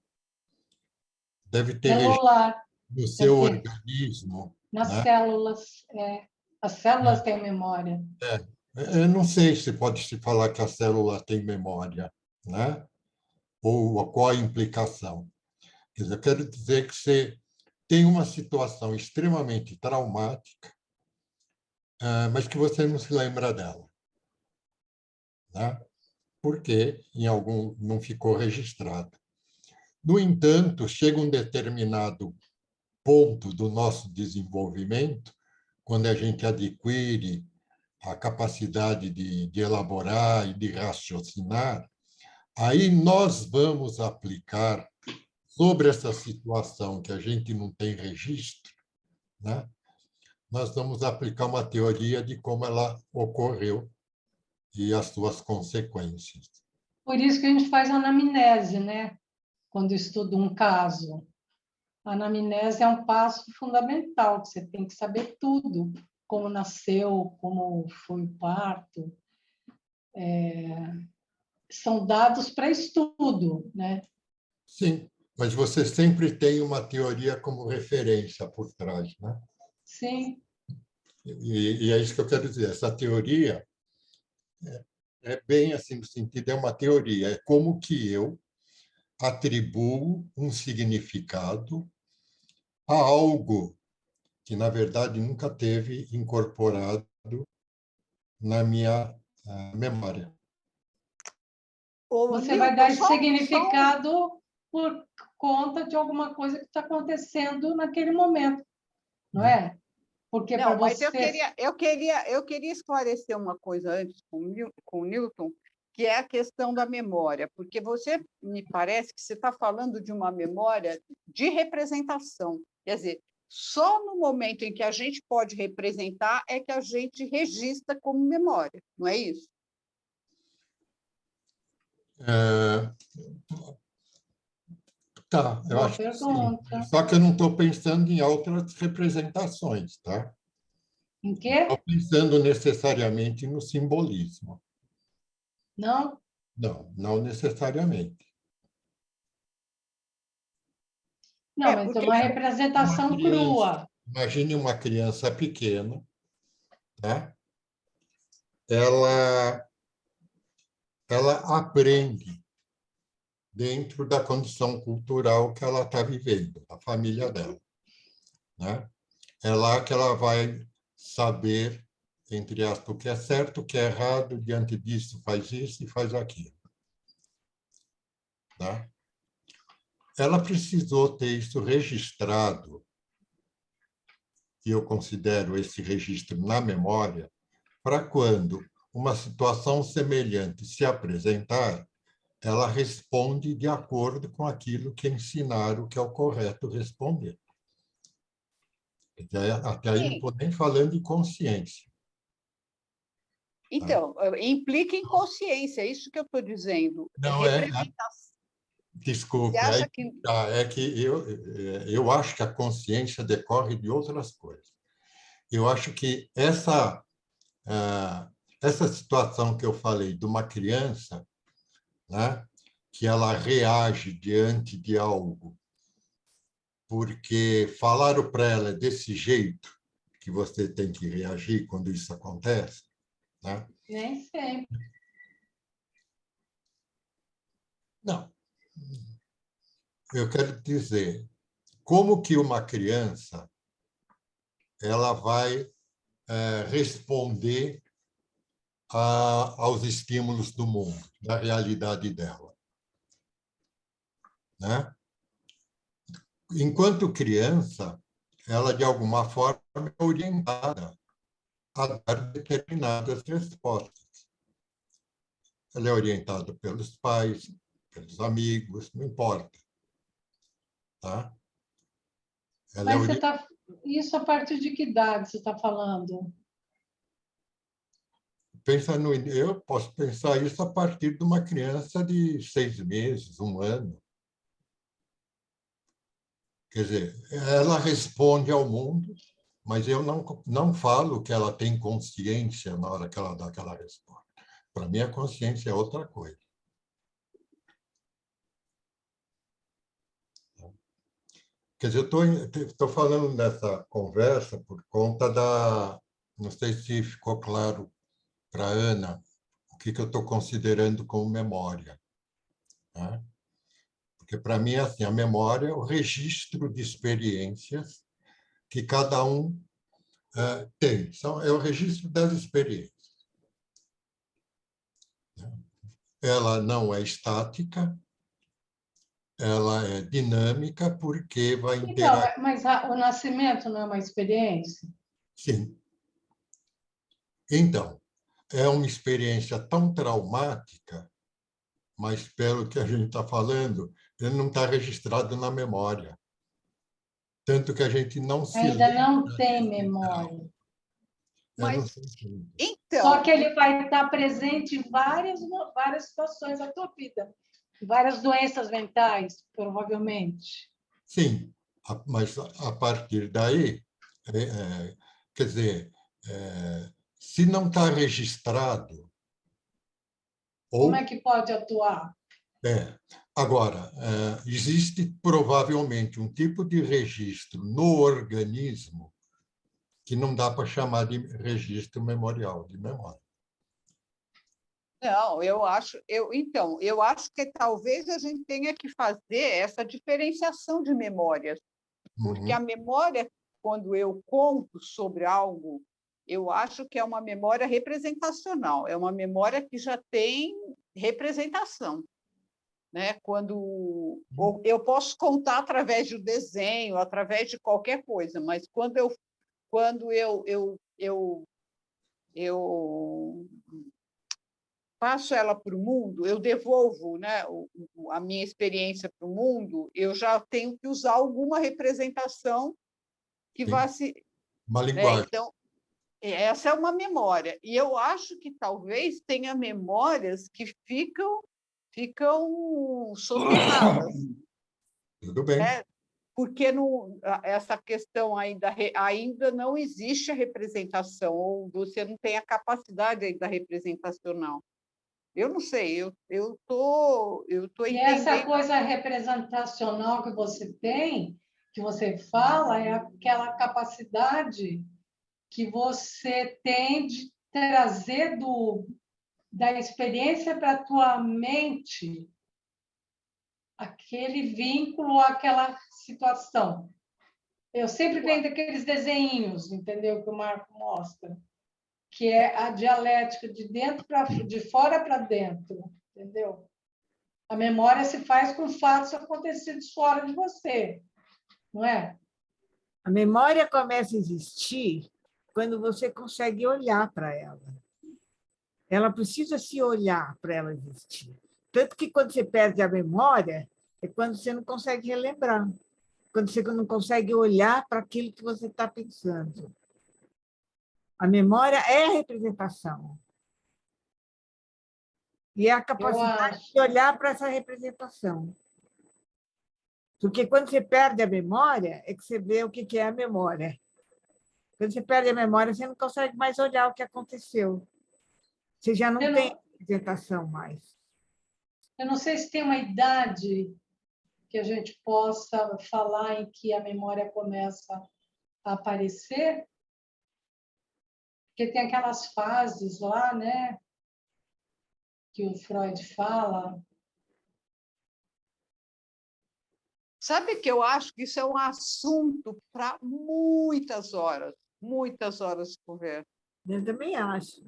deve ter registro Celular, no quer seu dizer, organismo, nas né? células. As células têm memória. Eu não sei se pode se falar que a célula tem memória, né? Ou qual a implicação. Quer dizer, eu quero dizer que você tem uma situação extremamente traumática, mas que você não se lembra dela, né? Porque não ficou registrado. No entanto, chega um determinado ponto do nosso desenvolvimento, quando a gente adquire a capacidade de elaborar e de raciocinar, aí nós vamos aplicar sobre essa situação que a gente não tem registro, né? Nós vamos aplicar uma teoria de como ela ocorreu e as suas consequências. Por isso que a gente faz anamnese, né? Quando estuda um caso. A anamnese é um passo fundamental, que você tem que saber tudo, como nasceu, como foi o parto. São dados para estudo, né? Sim, mas você sempre tem uma teoria como referência por trás, né? Sim, E é isso que eu quero dizer. Essa teoria é bem assim no sentido, é uma teoria, é como que eu atribuo um significado a algo que, na verdade, nunca teve incorporado na minha memória. você vai dar esse significado por conta de alguma coisa que está acontecendo naquele momento, não é? Porque para Não, mas você... eu queria esclarecer uma coisa antes com o Newton, que é a questão da memória, porque você me parece que você está falando de uma memória de representação. Quer dizer, só no momento em que a gente pode representar é que a gente registra como memória, não é isso? Tá, eu Boa acho que sim. pergunta. Só que eu não estou pensando em outras representações, tá? Em Estou quê? pensando necessariamente no simbolismo. Não? Não, não necessariamente. Não, mas é uma representação crua. Imagine uma criança pequena, tá? Ela aprende dentro da condição cultural que ela está vivendo, a família dela, né? É lá que ela vai saber, entre aspas, o que é certo, o que é errado, diante disso faz isso e faz aquilo, tá? Ela precisou ter isso registrado, e eu considero esse registro na memória, para quando uma situação semelhante se apresentar, ela responde de acordo com aquilo que ensinaram que é o correto responder. Até aí não estou nem falando de consciência. Então, implica em consciência, é isso que eu estou dizendo. Não Representação. desculpe, Você acha que... é que eu acho que a consciência decorre de outras coisas. Eu acho que essa situação que eu falei de uma criança, né, que ela reage diante de algo, porque falaram para ela desse jeito que você tem que reagir quando isso acontece, né? Nem sempre. Não. Eu quero dizer, como que uma criança ela vai responder aos estímulos do mundo, da realidade dela, né? enquanto criança, ela, de alguma forma, é orientada a dar determinadas respostas. Ela é orientada pelos pais, pelos amigos, não importa. Tá? Ela é Mas isso a partir de que idade você está falando? Eu posso pensar isso a partir de uma criança de 6 meses, 1 ano. Quer dizer, ela responde ao mundo, mas eu não falo que ela tem consciência na hora que ela dá aquela resposta. Para mim, a consciência é outra coisa. Quer dizer, eu estou falando nessa conversa por conta da... Não sei se ficou claro para a Ana o que eu estou considerando como memória. Né? Porque, para mim, assim, a memória é o registro de experiências que cada um tem. É o registro das experiências. Ela não é estática, ela é dinâmica, porque vai interagir. Então, mas o nascimento não é uma experiência? Sim. Então, é uma experiência tão traumática, mas, pelo que a gente está falando, ele não está registrado na memória. Tanto que a gente não se Ainda lembra não tem desse memória. trauma. Mas, Só então, que ele vai estar presente em várias situações da tua vida. Várias doenças mentais, provavelmente. Sim, mas a partir daí, quer dizer, se não está registrado, Como é ou... que pode atuar? Agora, existe provavelmente um tipo de registro no organismo que não dá para chamar de registro memorial, de memória. não, então, eu acho que talvez a gente tenha que fazer essa diferenciação de memórias, porque a memória, quando eu conto sobre algo, eu acho que é uma memória representacional, é uma memória que já tem representação. Né? Quando eu posso contar através de um desenho, através de qualquer coisa, mas quando eu passo ela para o mundo, eu devolvo, né, a minha experiência para o mundo, eu já tenho que usar alguma representação que vá se... Uma Né? linguagem. Então, essa é uma memória. E eu acho que talvez tenha memórias que ficam soterradas. Tudo bem. Né? Porque essa questão ainda não existe a representação, ou você não tem a capacidade ainda representacional. Eu não sei, eu estou entendendo. E essa coisa representacional que você tem, que você fala, é aquela capacidade que você tem de trazer da experiência para a tua mente aquele vínculo, aquela situação. Eu sempre venho daqueles desenhos, entendeu? Que o Marco mostra, que é a dialética de fora para dentro, entendeu? A memória se faz com fatos acontecidos fora de você, não é? A memória começa a existir quando você consegue olhar para ela. Ela precisa se olhar para ela existir. Tanto que quando você perde a memória, é quando você não consegue relembrar, quando você não consegue olhar para aquilo que você está pensando. A memória é a representação. E é a capacidade de olhar para essa representação. Porque quando você perde a memória, é que você vê o que é a memória. Quando você perde a memória, você não consegue mais olhar o que aconteceu. Você já não tem representação mais. Eu não sei se tem uma idade que a gente possa falar em que a memória começa a aparecer, porque tem aquelas fases lá, né, que o Freud fala. Sabe que eu acho que isso é um assunto para muitas horas de conversa. Eu também acho.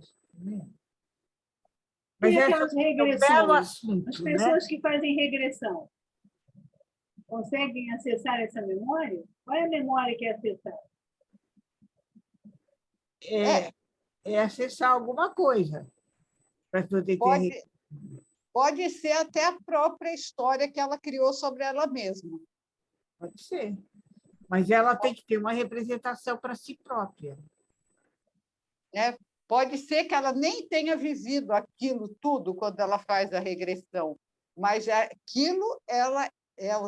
Mas Mas aquelas regressões, é um belo assunto, as pessoas que fazem regressão. conseguem acessar essa memória? Qual é a memória que é acessada? É acessar alguma coisa para poder ter... Pode ser até a própria história que ela criou sobre ela mesma. Pode ser. Mas ela tem que ter uma representação para si própria. Pode ser que ela nem tenha vivido aquilo tudo quando ela faz a regressão, mas aquilo ela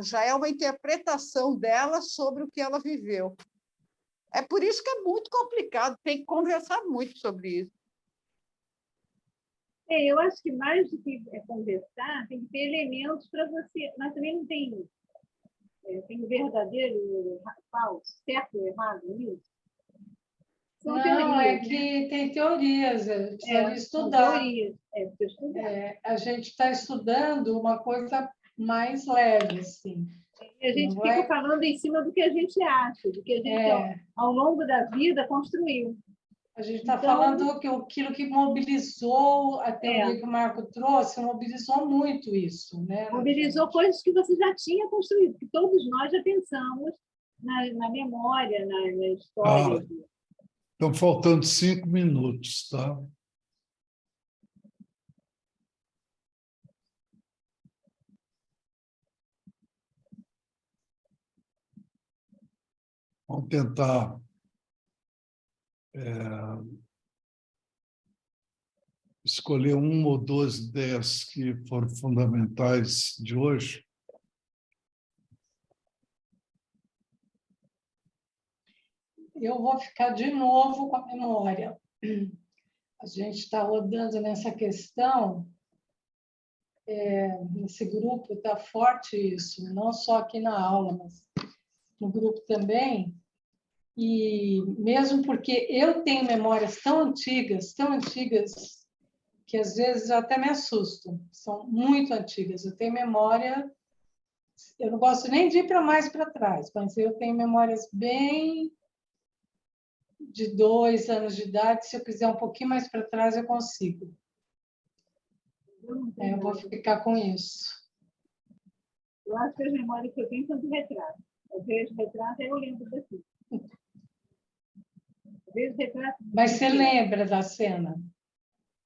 já é uma interpretação dela sobre o que ela viveu. É por isso que é muito complicado, tem que conversar muito sobre isso. Eu acho que mais do que conversar, tem que ter elementos para você. Mas também não tem, tem verdadeiro, falso, certo ou errado nisso? São Não, teorias, que tem teorias, precisa de são estudar. teorias, precisa estudar. A gente está estudando uma coisa mais leve, assim. E a gente fica falando em cima do que a gente acha, do que a gente, ao longo da vida, construiu. A gente está falando que aquilo que mobilizou, a teoria que o Marco trouxe, mobilizou muito isso, né? Mobilizou coisas que você já tinha construído, que todos nós já pensamos na memória, na história. Estão faltando 5 minutos, tá? Vamos tentar escolher uma ou duas ideias que foram fundamentais de hoje. Eu vou ficar de novo com a memória. A gente está rodando nessa questão, nesse grupo está forte isso, não só aqui na aula, mas no grupo também. E mesmo porque eu tenho memórias tão antigas, que às vezes eu até me assusto. São muito antigas. Eu tenho memória... Eu não gosto nem de ir para mais para trás, mas eu tenho memórias bem de 2 anos de idade. Se eu quiser um pouquinho mais para trás, eu consigo. Eu vou ficar com isso. Eu acho que as memórias que eu tenho são de retrato. Eu vejo retrato e eu lembro daqui. Mas você lembra da cena?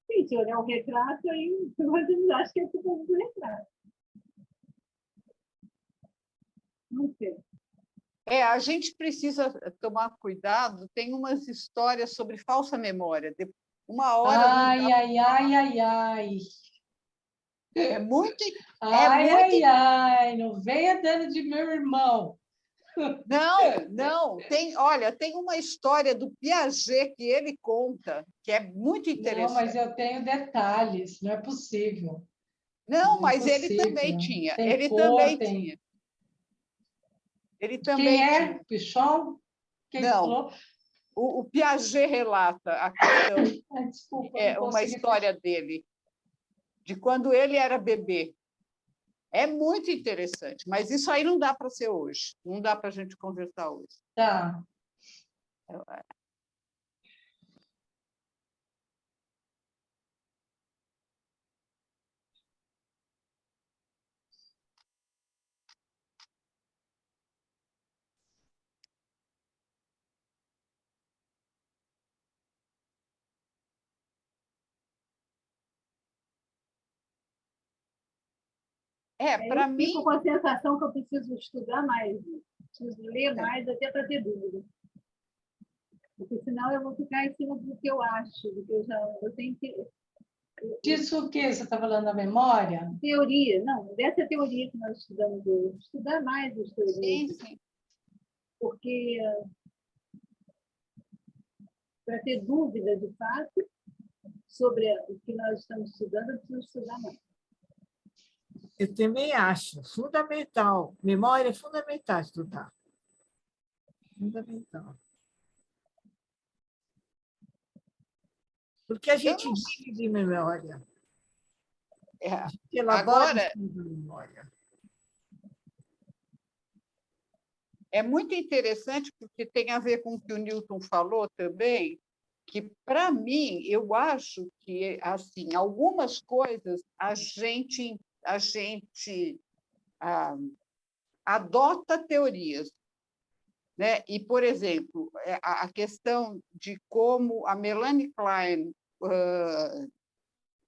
Sim, se olhar o retrato, aí eu acho que é tudo do retrato. Não sei. A gente precisa tomar cuidado, tem umas histórias sobre falsa memória. Uma hora... Ai. É muito... Ai, não venha dando de meu irmão. Não, tem uma história do Piaget que ele conta, que é muito interessante. Não, mas eu tenho detalhes, não é possível. Não, mas ele também tinha. Ele também Quem é? tinha. Pichon? Quem não, falou? o Piaget relata a questão, Desculpa, uma história dele, de quando ele era bebê. É muito interessante, mas isso aí não dá para ser hoje, não dá para a gente conversar hoje. Tá. Para mim... Fico com a sensação que eu preciso estudar mais, preciso ler mais, até para ter dúvida. Porque senão eu vou ficar em cima do que eu acho, do que eu tenho que... Disso o que você está falando da memória? Teoria, não, dessa teoria que nós estudamos hoje. Estudar mais as teorias. Sim. Porque para ter dúvida, de fato, sobre o que nós estamos estudando, eu preciso estudar mais. Eu também acho fundamental. Memória é fundamental estudar. Fundamental. Porque a gente vive de memória. A gente elabora memória. É muito interessante, porque tem a ver com o que o Newton falou também, que, para mim, eu acho que assim, algumas coisas a gente adota teorias, né? E, por exemplo, a questão de como a Melanie Klein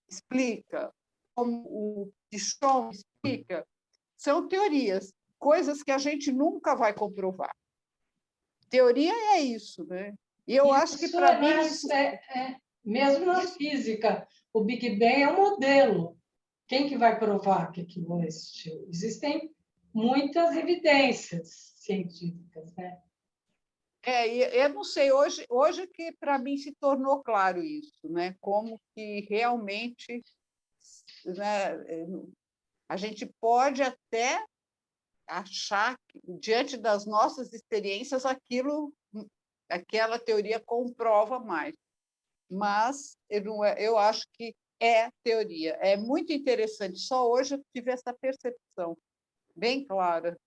explica, como o Pichon explica, são teorias, coisas que a gente nunca vai comprovar. Teoria é isso, né? E eu acho que, para mim... Mesmo na física, o Big Bang é um modelo. Quem que vai provar que aquilo existiu? Existem muitas evidências científicas, né? Eu não sei, hoje que para mim se tornou claro isso, né? Como que realmente, né, a gente pode até achar que, diante das nossas experiências, aquela teoria comprova mais. Mas eu acho que é teoria. É muito interessante. Só hoje eu tive essa percepção bem clara.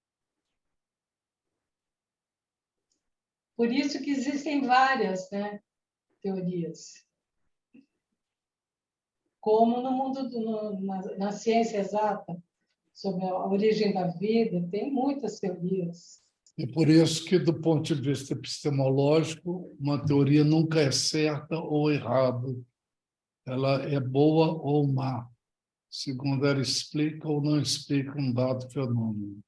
Por isso que existem várias, né, teorias. Como no mundo, na ciência exata, sobre a origem da vida, tem muitas teorias. E por isso que, do ponto de vista epistemológico, uma teoria nunca é certa ou errada. Ela é boa ou má, segundo ela explica ou não explica um dado fenômeno.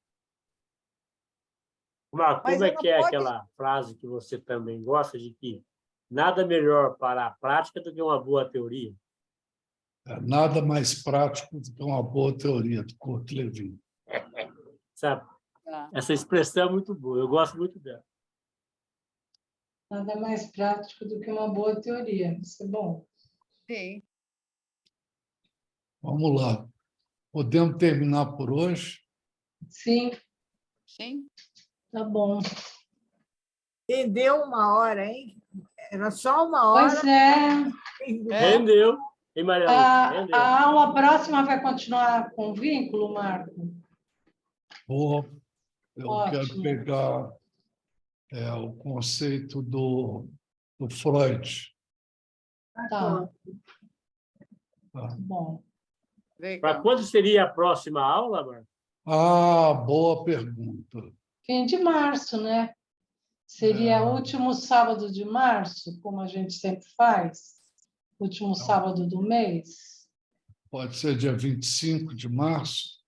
Marco, como é que é pode... aquela frase que você também gosta, de que nada melhor para a prática do que uma boa teoria? Nada mais prático do que uma boa teoria, do Kurt Lewin. Sabe? Essa expressão é muito boa, eu gosto muito dela. Nada mais prático do que uma boa teoria. Isso é bom. Sim. Vamos lá. Podemos terminar por hoje? Sim. Sim. Tá bom. Rendeu 1 hora, hein? Era só 1 hora. Pois é. Rendeu. E Maria Lúcia, rendeu. A aula próxima vai continuar com vínculo, Marco? Eu Ótimo. quero pegar o conceito do Freud. Tá. Tá. Bom. Para quando seria a próxima aula, Marco? Boa pergunta. Fim de março, né? Seria o último sábado de março, como a gente sempre faz? Último sábado do mês? Pode ser dia 25 de março?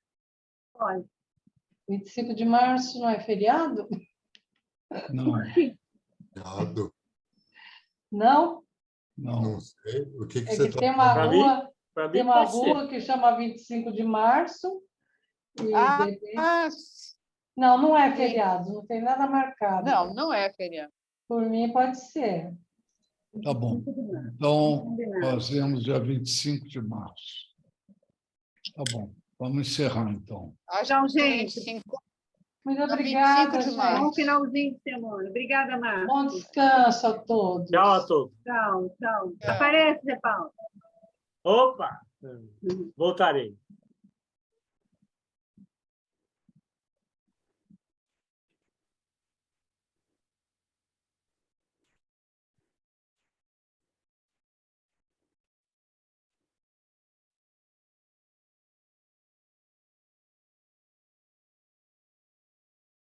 Pode. 25 de março não é feriado? Não. Feriado? Não? Não. Não sei. O que É você que está tem uma falando? rua, Para mim, tem uma pode ser. rua que chama 25 de março. E não é feriado, não tem nada marcado. Não é feriado. Por mim, pode ser. Tá bom. Então, fazemos dia 25 de março. Tá bom. Vamos encerrar, então. Tchau, gente. Muito Dia obrigada, 25 de março. Bom gente. finalzinho de semana. Obrigada, Marcos. Bom descanso a todos. Tchau a todos. Tchau, tchau. Aparece, Zé Paulo. Opa! Voltarei.